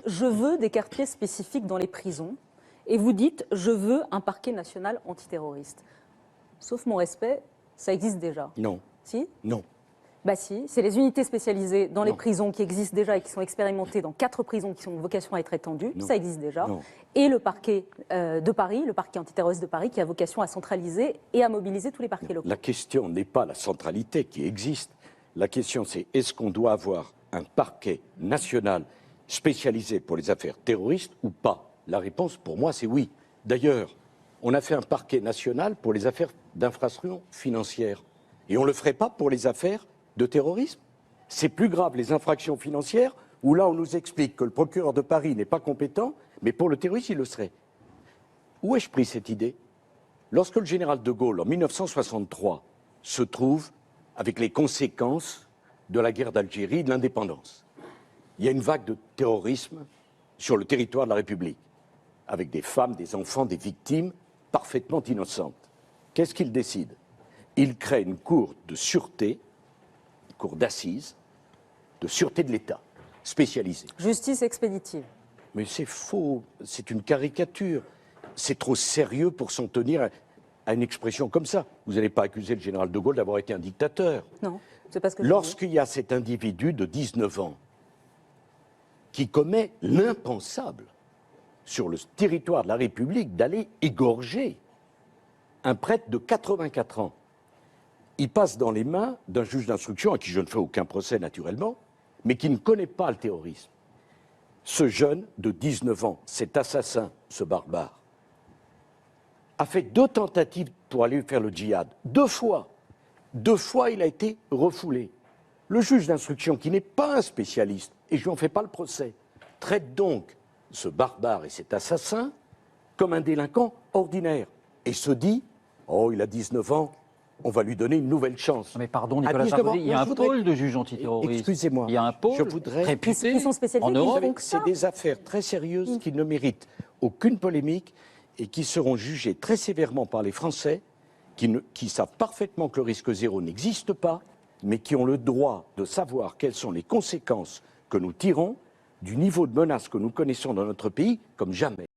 je veux des quartiers spécifiques dans les prisons, et vous dites, je veux un parquet national antiterroriste. Sauf mon respect, ça existe déjà. Non. Si? Non. Bah si, c'est les unités spécialisées dans les Non. prisons qui existent déjà et qui sont expérimentées dans 4 prisons qui ont vocation à être étendues, Non. ça existe déjà. Non. Et le parquet de Paris, le parquet antiterroriste de Paris, qui a vocation à centraliser et à mobiliser tous les parquets locaux. La question n'est pas la centralité qui existe. La question c'est est-ce qu'on doit avoir un parquet national spécialisé pour les affaires terroristes ou pas? La réponse pour moi c'est oui. D'ailleurs, on a fait un parquet national pour les affaires d'infractions financières. Et on ne le ferait pas pour les affaires de terrorisme. C'est plus grave les infractions financières où là on nous explique que le procureur de Paris n'est pas compétent, mais pour le terrorisme il le serait. Où ai-je pris cette idée? Lorsque le général de Gaulle en 1963 se trouve avec les conséquences de la guerre d'Algérie et de l'indépendance, il y a une vague de terrorisme sur le territoire de la République, avec des femmes, des enfants, des victimes parfaitement innocentes. Qu'est-ce qu'il décide? Il crée une cour de sûreté, une cour d'assises, de sûreté de l'État, spécialisée. Justice expéditive. Mais c'est faux, c'est une caricature. C'est trop sérieux pour s'en tenir à une expression comme ça. Vous n'allez pas accuser le général de Gaulle d'avoir été un dictateur. Non, c'est pas ce que je dis. Lorsqu'il y a cet individu de 19 ans qui commet l'impensable sur le territoire de la République d'aller égorger un prêtre de 84 ans, il passe dans les mains d'un juge d'instruction à qui je ne fais aucun procès naturellement, mais qui ne connaît pas le terrorisme. Ce jeune de 19 ans, cet assassin, ce barbare, a fait 2 tentatives pour aller faire le djihad. 2 fois. 2 fois, il a été refoulé. Le juge d'instruction, qui n'est pas un spécialiste, et je n'en fais pas le procès, traite donc ce barbare et cet assassin comme un délinquant ordinaire. Et se dit, oh, il a 19 ans, on va lui donner une nouvelle chance. Mais pardon, Nicolas Sarkozy, il y a un pôle de juges antiterroristes. Excusez-moi. Il y a un pôle réputé qui sont spécialisés, en Europe. C'est des affaires très sérieuses qui ne méritent aucune polémique et qui seront jugées très sévèrement par les Français, qui savent parfaitement que le risque zéro n'existe pas, mais qui ont le droit de savoir quelles sont les conséquences que nous tirons du niveau de menace que nous connaissons dans notre pays comme jamais.